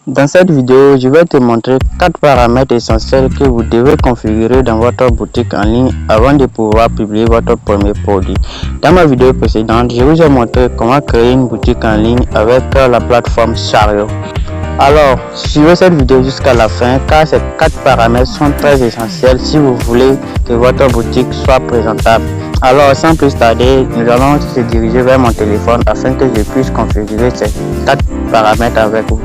Dans cette vidéo, je vais te montrer 4 paramètres essentiels que vous devez configurer dans votre boutique en ligne avant de pouvoir publier votre premier produit. Dans ma vidéo précédente, je vous ai montré comment créer une boutique en ligne avec la plateforme Chariot. Alors, suivez cette vidéo jusqu'à la fin car ces 4 paramètres sont très essentiels si vous voulez que votre boutique soit présentable. Alors, sans plus tarder, nous allons se diriger vers mon téléphone afin que je puisse configurer ces 4 paramètres avec vous.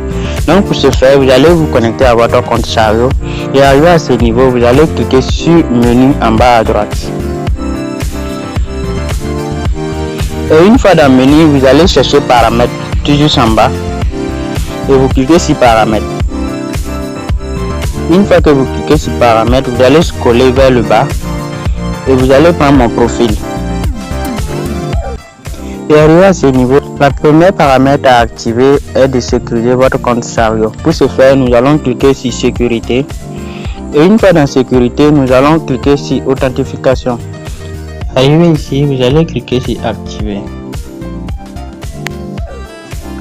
Donc, pour ce faire, vous allez vous connecter à votre compte Chariot et arrivé à ce niveau, vous allez cliquer sur menu en bas à droite. Et une fois dans le menu, vous allez chercher paramètres tout juste en bas et vous cliquez sur paramètres. Une fois que vous cliquez sur paramètres, vous allez scroller vers le bas et vous allez prendre mon profil. Et arrivé à ce niveau, la première paramètre à activer est de sécuriser votre compte Chariot. Pour ce faire, nous allons cliquer sur sécurité. Et une fois dans sécurité, nous allons cliquer sur authentification. Arrivé ici, vous allez cliquer sur activer.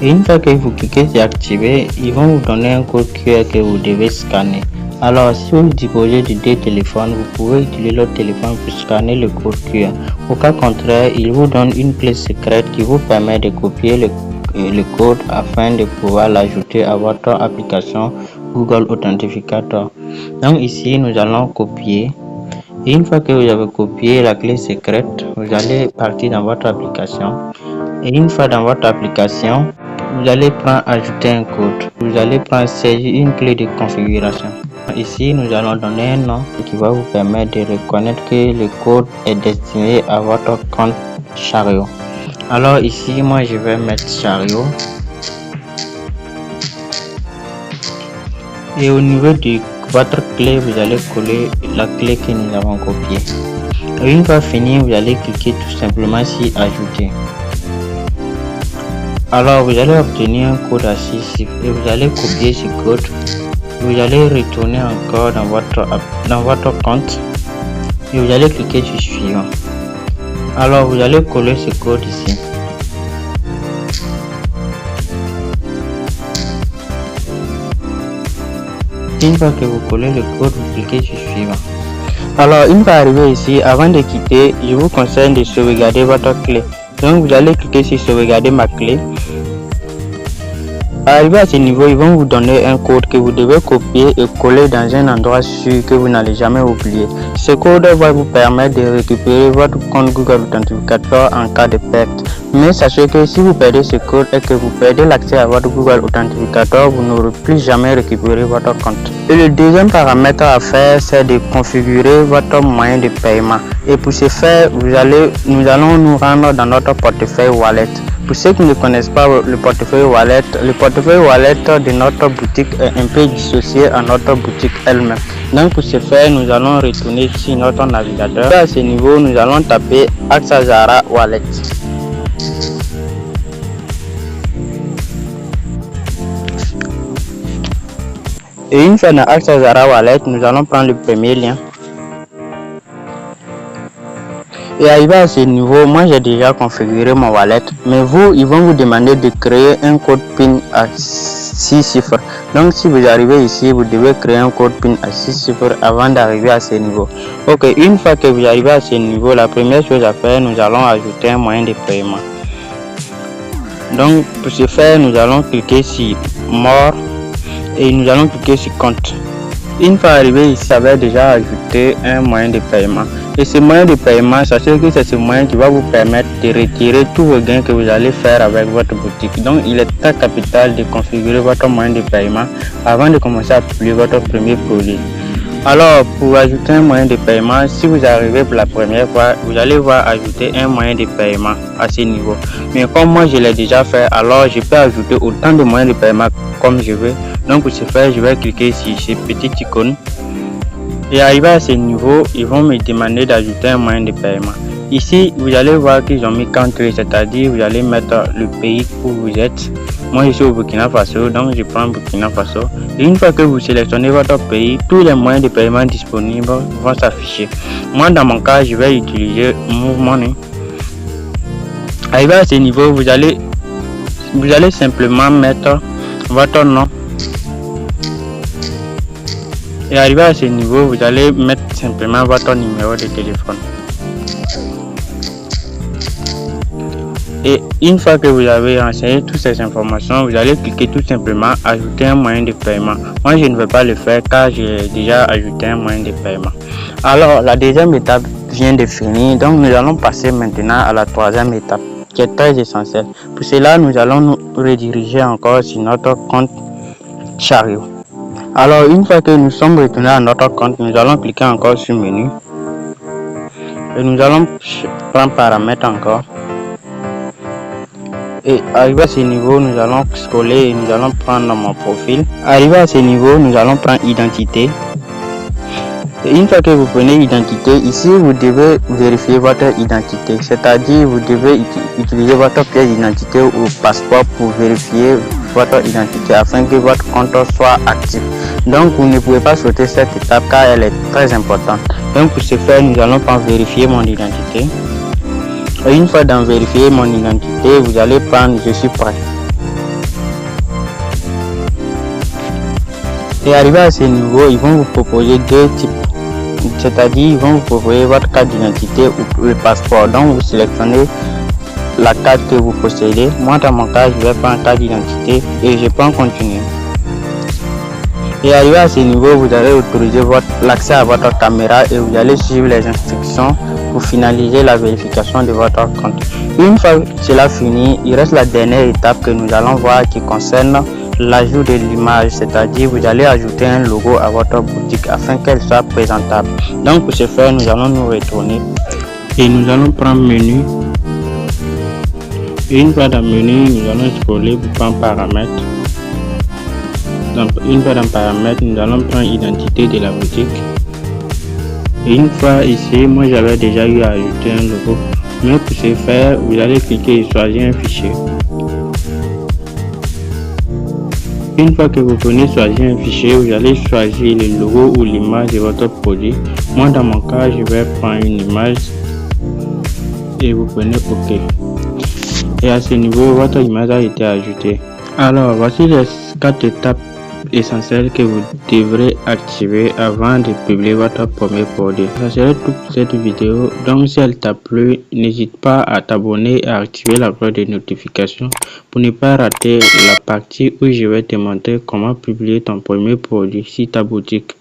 Et une fois que vous cliquez sur activer, ils vont vous donner un code QR que vous devez scanner. Alors, si vous disposez de 2 téléphones, vous pouvez utiliser l'autre téléphone pour scanner le code QR. Au cas contraire, il vous donne une clé secrète qui vous permet de copier le code afin de pouvoir l'ajouter à votre application Google Authentificator. Donc ici, nous allons copier. Et une fois que vous avez copié la clé secrète, vous allez partir dans votre application. Et une fois dans votre application, vous allez prendre ajouter un code. Vous allez prendre saisir une clé de configuration. Ici, nous allons donner un nom qui va vous permettre de reconnaître que le code est destiné à votre compte Chariot. Alors ici, moi je vais mettre Chariot. Et au niveau de votre clé, vous allez coller la clé que nous avons copiée. Et une fois fini, vous allez cliquer tout simplement sur ajouter. Alors vous allez obtenir un code à 6 chiffres et vous allez copier ce code. Vous allez retourner encore dans votre compte et vous allez cliquer sur suivant. Alors vous allez coller ce code ici. Une fois que vous collez le code, vous cliquez sur suivant. Alors une fois arrivé ici, avant de quitter, je vous conseille de sauvegarder votre clé. Donc vous allez cliquer sur sauvegarder ma clé. Arrivé à ce niveau, ils vont vous donner un code que vous devez copier et coller dans un endroit sûr que vous n'allez jamais oublier. Ce code va vous permettre de récupérer votre compte Google Authentificator en cas de perte. Mais sachez que si vous perdez ce code et que vous perdez l'accès à votre Google Authentificator, vous n'aurez plus jamais récupéré votre compte. Et le deuxième paramètre à faire, c'est de configurer votre moyen de paiement. Et pour ce faire, nous allons nous rendre dans notre portefeuille Wallet. Pour ceux qui ne connaissent pas le portefeuille Wallet de notre boutique est un peu dissocié à notre boutique elle-même. Donc pour ce faire, nous allons retourner sur notre navigateur. À ce niveau, nous allons taper Axazara Wallet. Et une fois dans Axazara Wallet, nous allons prendre le premier lien. Et arrivé à ce niveau, moi j'ai déjà configuré mon wallet, mais vous, ils vont vous demander de créer un code PIN à 6 chiffres. Donc si vous arrivez ici, vous devez créer un code PIN à 6 chiffres avant d'arriver à ce niveau. Ok, une fois que vous arrivez à ce niveau, la première chose à faire, nous allons ajouter un moyen de paiement. Donc pour ce faire, nous allons cliquer sur mort et nous allons cliquer sur compte. Une fois arrivé ici, ça va déjà ajouter un moyen de paiement. Et ce moyen de paiement, sachez que c'est ce moyen qui va vous permettre de retirer tous vos gains que vous allez faire avec votre boutique. Donc il est très capital de configurer votre moyen de paiement avant de commencer à publier votre premier produit. Alors pour ajouter un moyen de paiement, si vous arrivez pour la première fois, vous allez voir ajouter un moyen de paiement à ce niveau. Mais comme moi je l'ai déjà fait, alors je peux ajouter autant de moyens de paiement comme je veux. Donc pour ce faire, je vais cliquer sur ces petites icônes. Et arrivé à ce niveau, ils vont me demander d'ajouter un moyen de paiement. Ici, vous allez voir qu'ils ont mis country, c'est-à-dire vous allez mettre le pays où vous êtes. Moi, je suis au Burkina Faso, donc je prends Burkina Faso. Et une fois que vous sélectionnez votre pays, tous les moyens de paiement disponibles vont s'afficher. Moi, dans mon cas, je vais utiliser Move Money. Arrivé à ce niveau, vous allez simplement mettre votre nom Et arrivé à ce niveau, vous allez mettre simplement votre numéro de téléphone. Et une fois que vous avez renseigné toutes ces informations, vous allez cliquer tout simplement ajouter un moyen de paiement. Moi, je ne vais pas le faire car j'ai déjà ajouté un moyen de paiement. Alors, la deuxième étape vient de finir. Donc, nous allons passer maintenant à la troisième étape qui est très essentielle. Pour cela, nous allons nous rediriger encore sur notre compte Chariot. Alors, une fois que nous sommes retournés à notre compte, nous allons cliquer encore sur menu. Et nous allons prendre paramètres encore. Et arrivé à ce niveau, nous allons scroller et nous allons prendre mon profil. Arrivé à ce niveau, nous allons prendre identité. Et une fois que vous prenez identité, ici vous devez vérifier votre identité, c'est-à-dire vous devez utiliser votre pièce d'identité ou passeport pour vérifier votre identité afin que votre compte soit actif. Donc vous ne pouvez pas sauter cette étape car elle est très importante. Donc pour ce faire, nous allons prendre vérifier mon identité. Et une fois dans vérifier mon identité, vous allez prendre je suis prêt. Et arrivé à ce niveau, ils vont vous proposer deux types. C'est-à-dire, ils vont vous proposer votre carte d'identité ou le passeport. Donc, vous sélectionnez la carte que vous possédez. Moi, dans mon cas, je vais prendre carte d'identité et je peux en continuer. Et arrivé à ce niveau, vous allez autoriser l'accès à votre caméra et vous allez suivre les instructions pour finaliser la vérification de votre compte. Une fois cela fini, il reste la dernière étape que nous allons voir qui concerne l'ajout de l'image, c'est-à-dire vous allez ajouter un logo à votre boutique afin qu'elle soit présentable. Donc pour ce faire, nous allons nous retourner et nous allons prendre menu. Et une fois dans menu, nous allons scroller pour prendre paramètres. Donc une fois dans paramètres, nous allons prendre identité de la boutique. Et une fois ici, moi j'avais déjà eu à ajouter un logo, mais pour ce faire, vous allez cliquer et choisir un fichier. Une fois que vous venez choisir un fichier, vous allez choisir le logo ou l'image de votre produit. Moi dans mon cas, je vais prendre une image et vous prenez OK. Et à ce niveau, votre image a été ajoutée. Alors voici les 4 étapes essentielles que vous devrez activer avant de publier votre premier produit. Ça serait tout pour cette vidéo. Donc si elle t'a plu, n'hésite pas à t'abonner et à activer la cloche de notification pour ne pas rater la partie où je vais te montrer comment publier ton premier produit sur ta boutique.